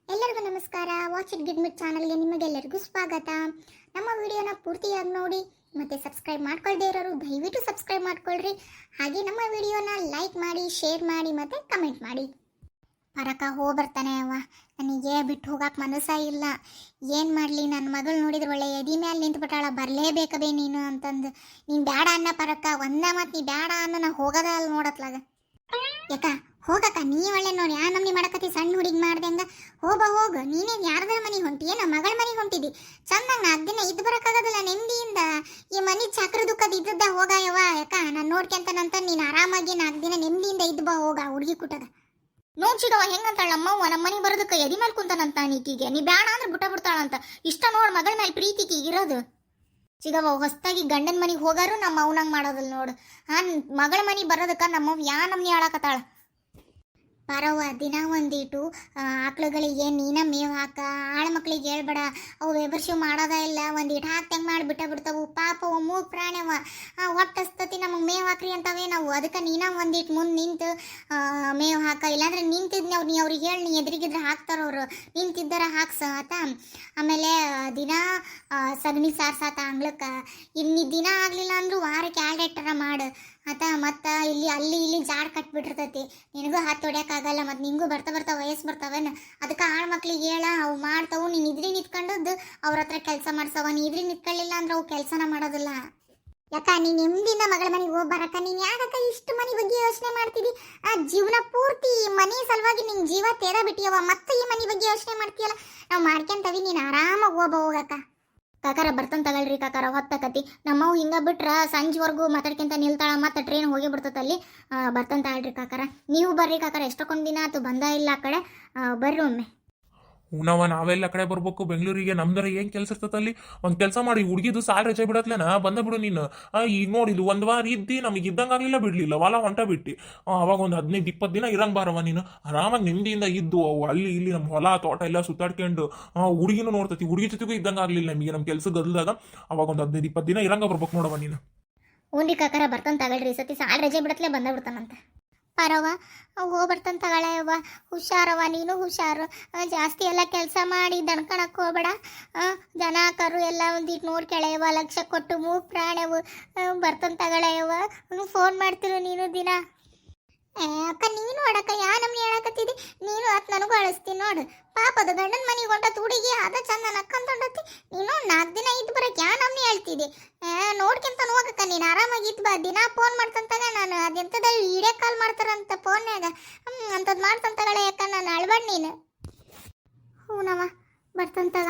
ಎಲ್ಲರಿಗೂ ನಮಸ್ಕಾರ. Watch it ಗಿಡ್ ಮಿಟ್ ಚಾನಲ್ಗೆ ನಿಮಗೆಲ್ಲರಿಗೂ ಸ್ವಾಗತ. ನಮ್ಮ ವಿಡಿಯೋನ ಪೂರ್ತಿಯಾಗಿ ನೋಡಿ ಮತ್ತು ಸಬ್ಸ್ಕ್ರೈಬ್ ಮಾಡ್ಕೊಳ್ದೇ ಇರೋರು ದಯವಿಟ್ಟು ಸಬ್ಸ್ಕ್ರೈಬ್ ಮಾಡ್ಕೊಳ್ರಿ. ಹಾಗೆ ನಮ್ಮ ವಿಡಿಯೋನ ಲೈಕ್ ಮಾಡಿ, ಶೇರ್ ಮಾಡಿ ಮತ್ತು ಕಮೆಂಟ್ ಮಾಡಿ. ಪರಕ ಬರ್ತಾನೆ ಅವ, ನನಗೆ ಬಿಟ್ಟು ಹೋಗಕ್ಕೆ ಮನಸ್ಸ ಇಲ್ಲ. ಏನು ಮಾಡಲಿ, ನನ್ನ ಮಗಳು ನೋಡಿದ್ರೆ ಒಳ್ಳೆ ಎದಿ ಮೇಲೆ ನಿಂತ್ಬಿಟ್ಟಾಳ, ಬರಲೇಬೇಕಬೇ ನೀನು ಅಂತಂದು. ನೀನು ಬೇಡ ಅನ್ನ ಪರಕ, ಒಂದೇ ಮಾತು ನೀ ಬೇಡ ಅನ್ನೋ ನಾ ಹೋಗೋದ ಅಲ್ಲಿ ನೋಡತ್ಲಾಗ. ಯಾಕ ಹೋಗಕ್ಕ, ನೀ ಒಳ್ಳೆ ನೋಡಿ ಯಾ ನಮ್ನಿ ಮಾಡಕತ್ತಿ, ಸಣ್ಣ ಹುಡುಗಿ ಮಾಡ್ದಂಗ. ಹೋಗು, ನೀನೇನು ಯಾರ್ದಾರ ಮನೆಗೆ ಹೊಂಟಿ, ಏನೋ ಮಗಳ ಮನೆಗೆ ಹೊಂಟಿದಿ. ಚಂದಂಗ 4 ದಿನ ಇದ್ದು ಬರೋಕ್ಕಾಗೋದಿಲ್ಲ ನೆಮ್ಮದಿಯಿಂದ. ಈ ಮನೆ ಚಕ್ರ ದುಃಖದ ಇದ್ದದ್ದ ಹೋಗ ಯವ್ವ. ಯಾಕ ನಾನು ನೋಡ್ಕೊಂತನಂತ ನೀನು ಆರಾಮಾಗಿ 4 ದಿನ ನೆಮ್ಮದಿಯಿಂದ ಇದ್ದು ಬಾ, ಹೋಗ ಹುಡುಗಿ ಕುಟದ. ನೋಡ್ಸಿದವ ಹೆಂಗಂತಾಳ ನಮ್ಮವ್ವ, ನಮ್ಮ ಮನೆಗೆ ಬರೋದಕ್ಕೆ ಎದಿ ಮೇಲೆ ಕುಂತಾನಂತ ನೀಕಿಗೆ. ನೀ ಬೇಡ ಅಂದ್ರೆ ಬಿಡ್ತಾಳಂತ. ಇಷ್ಟ ನೋಡ್ ಮಗಳ ಮೇಲೆ ಪ್ರೀತಿಗೆ ಇರೋದು. ಚಿಗವ ಹೊಸ್ತಾಗಿ ಗಂಡನ ಮನೆಗೆ ಹೋಗಾರು ನಮ್ಮ ಅವನಂಗೆ ಮಾಡೋದಿಲ್ಲ ನೋಡು. ಮಗಳ ಮನೆಗೆ ಬರೋದಕ್ಕೆ ನಮ್ಮವ್ ಯಾ ನಮ್ನಿ ಆಳಕತ್ತಾಳ. ಪರವ ದಿನ ಒಂದಿಟ್ಟು ಆಕಳುಗಳಿಗೆ ನೀನ ಮೇವು ಹಾಕ, ಆಳ ಮಕ್ಳಿಗೆ ಹೇಳ್ಬೇಡ, ಅವು ವ್ಯವರ್ಷಿವ್ ಮಾಡೋದ ಇಲ್ಲ. ಒಂದಿಟ್ಟು ಹಾಕ್ತಂಗೆ ಮಾಡಿ ಬಿಡ್ತಾವು. ಪಾಪ ಮೂಗು ಪ್ರಾಣವ ಹೊಟ್ಟಸ್ತತಿ, ನಮಗೆ ಮೇವು ಹಾಕ್ರಿ ಅಂತವೇ ನಾವು. ಅದಕ್ಕೆ ನೀನ ಒಂದಿಟ್ಟು ಮುಂದೆ ನಿಂತು ಮೇವು ಹಾಕ. ಇಲ್ಲಾಂದ್ರೆ ನಿಂತಿದ್ನಿ ನೀ ಅವ್ರಿಗೆ ಹೇಳಿ, ನೀ ಎದುರಿಗಿದ್ರೆ ಹಾಕ್ತಾರವ್ರು. ನಿಂತಿದ್ದಾರ ಹಾಕ್ಸ ಆತ. ಆಮೇಲೆ ದಿನ ಸಗಣಿ ಸಾರ್ಸಾತ ಅಂಗ್ಳಕ್ಕೆ. ಇಲ್ಲಿ ದಿನ ಆಗಲಿಲ್ಲ ಅಂದ್ರೂ ವಾರಕ್ಕೆ 2 ಎಟ್ಟರ ಮಾಡು ಆತ. ಮತ್ತು ಇಲ್ಲಿ ಜಾಡ್ ಕಟ್ಬಿಟ್ಟಿರ್ತೈತಿ, ನಿನಗೂ ಹತ್ತು ಹೊಡ್ಯೋಕ್ಕಾಗಲ್ಲ. ಮತ್ತು ನಿಂಗೂ ಬರ್ತಾ ವಯಸ್ಸು ಬರ್ತಾವೇನು. ಅದಕ್ಕೆ ಆಳು ಮಕ್ಳಿಗೆ ಹೇಳ, ಅವು ಮಾಡ್ತಾವು. ನೀನು ಇದ್ರಿ ನಿಂತ್ಕೊಂಡದ್ದು ಅವ್ರ ಹತ್ರ ಕೆಲಸ ಮಾಡ್ಸವ. ನೀ ಇದ್ರಿ ನಿಂತ್ಕೊಳ್ಳಿಲ್ಲ ಅಂದ್ರೆ ಅವು ಕೆಲಸನ ಮಾಡೋದಿಲ್ಲ. ಯಾಕ ನೀನು ನೆಮ್ಮದಿಯಿಂದ ಮಗಳ ಮನೆಗೆ ಹೋಗಿ ಬರಕ್ಕ, ನೀನು ಯಾಕಕ್ಕ ಇಷ್ಟು ಮನೆ ಬಗ್ಗೆ ಯೋಚನೆ ಮಾಡ್ತಿದ್ದಿ? ಜೀವನ ಪೂರ್ತಿ ಮನೆ ಸಲುವಾಗಿ ನಿನ್ನ ಜೀವ ತೇರ ಬಿಟ್ಟಿಯವ, ಮತ್ತೆ ಈ ಮನೆ ಬಗ್ಗೆ ಯೋಚನೆ ಮಾಡ್ತೀಯಲ್ಲ. ನಾವು ಮಾಡ್ಕೊಂತವಿ, ನೀನು ಆರಾಮಾಗಿ ಹೋಗಕ್ಕ. ಕಾಕಾರ ಬರ್ತಂತ ತಗೊಳ್ರಿ ಕಾಕಾರ, ಹೊತ್ತಕತಿ. ನಮ್ಮವು ಹಿಂಗೆ ಬಿಟ್ರೆ ಸಂಜೆವರೆಗೂ ಮಾತಾಡ್ಕೊಂತ ನಿಲ್ತಾಳ, ಮತ್ತೆ ಟ್ರೈನ್ ಹೋಗಿ ಬಿಡ್ತಲ್ಲಿ. ಬರ್ತಂತ ತಗೊಳ್ರಿ ಕಾಕಾರ. ನೀವು ಬರ್ರಿ ಕಾಕಾರ, ಎಷ್ಟೊಂದು ದಿನ ಆಯ್ತು ಬಂದ ಇಲ್ಲ ಆ ಕಡೆ. ಬರ್ರಿ ಒಮ್ಮೆ. ನಾವೆಲ್ಲ ಕಡೆ ಬರ್ಬೇಕು ಬೆಂಗಳೂರಿಗೆ. ನಮ್ದರ ಏನ್ ಕೆಲಸ ಇರ್ತದಲ್ಲಿ, ಒಂದ್ ಕೆಲಸ ಮಾಡಿ, ಹುಡುಗಿದು ಸಾಲ ರಜೆ ಬಿಡತ್ಲೇನ ಬಂದ ಬಿಡು ನೀನು. ಈಗ ನೋಡಿದು 1 ವಾರ ಇದ್ದಿ, ನಮಗೆ ಇದ್ದಂಗಾಗ್ಲಿಲ್ಲ, ಬಿಡ್ಲಿಲ್ಲ, ಹೊಲ ಹೊಂಟ ಬಿಟ್ಟು. ಅವಾಗ ಒಂದು 15-20 ದಿನ ಇರಂಗ್ ಬಾರವ ನೀನು. ಆರಾಮಾಗಿ ನೆಮ್ಮದಿಯಿಂದ ಇದ್ದು ಅವು ಅಲ್ಲಿ ಇಲ್ಲಿ ನಮ್ಮ ಹೊಲ ತೋಟ ಎಲ್ಲ ಸುತ್ತಾಡ್ಕೊಂಡು ಹುಡುಗಿನೂ ನೋಡ್ತತಿ. ಹುಡುಗಿ ಜೊತೆಗೂ ಇದ್ದಂಗಾಗ್ಲಿಲ್ಲ ನಮಗೆ, ನಮ್ಮ ಕೆಲಸ ಗದಲ್ದಾಗ. ಅವಾಗ ಒಂದು 15-20 ದಿನ ಇರಂಗ ಬರ್ಬೇಕು ನೋಡವ ನೀನು. ಹ್ಞೂ ಕಾಕಾರ, ಬರ್ತಂತ ತಗೊಳ್ರಿ. ಸತಿ ಸಾಲ ರಜೆ ಬಿಡತ್ಲೆ ಬಂದ ಬಿಡ್ತಾನಂತ. ಪರವ ಬರ್ತಾನೆ ತಗೊಳ್ಳವ. ಹುಷಾರವ, ನೀನು ಹುಷಾರು. ಜಾಸ್ತಿ ಎಲ್ಲ ಕೆಲಸ ಮಾಡಿ ದಣ್ಕಣಕ್ಕೆ ಹೋಗ್ಬೇಡ. ಜನ ಕರು ಎಲ್ಲ ಒಂದಿಟ್ಟು ನೋಡ್ಕೆಳೆಯವ, ಲಕ್ಷ ಕೊಟ್ಟು ಮೂಗು ಪ್ರಾಣವು. ಬರ್ತಾನೆ ತಗೊಳ್ಳವ. ಫೋನ್ ಮಾಡ್ತಿರು ನೀನು ದಿನ. ಅಕ್ಕ ನೀನು ಅಡಕ್ಕ ಯಾ ನಮ್ನಿ ಹೇಳಕತ್ತಿದ್ದಿ. ನೀನು ಅತ್ ನನಗೂ ಅಳಿಸ್ತೀನಿ ನೋಡು. ಪಾಪದ ಗಂಡನ ಮನೆಗೆ ಹೊಂಟತ್ ಹುಡುಗಿ, ಅದ ಚಂದ ನಕ್ಕಂತೊಂಡತಿ. ನೀನು 4 ದಿನ ಇದ್ದು ಬರಕ್ಕೆ ಯಾ ನಮ್ನಿ ಹೇಳ್ತಿದ್ದಿ. ನೋಡ್ಕೊಂತ ಹೋಗಕ್ಕ, ನೀನು ಆರಾಮಾಗಿ ಇದ್ದು ಬಾ. ದಿನ ಫೋನ್ ಮಾಡ್ತಂತಾಗ ನಾನು ಅದೆಂಥದಲ್ಲಿ ವಿಡಿಯೋ ಕಾಲ್ ಮಾಡ್ತಾರಂತ ಫೋನ್ಯಾಗ. ಅಂಥದ್ದು ಮಾಡ್ತಂತಗಳ. ಯಾಕ ನಾನು ಅಳ್ಬೇಡ ನೀನು. ಹ್ಞೂನವ, ಬರ್ತಂತಗ.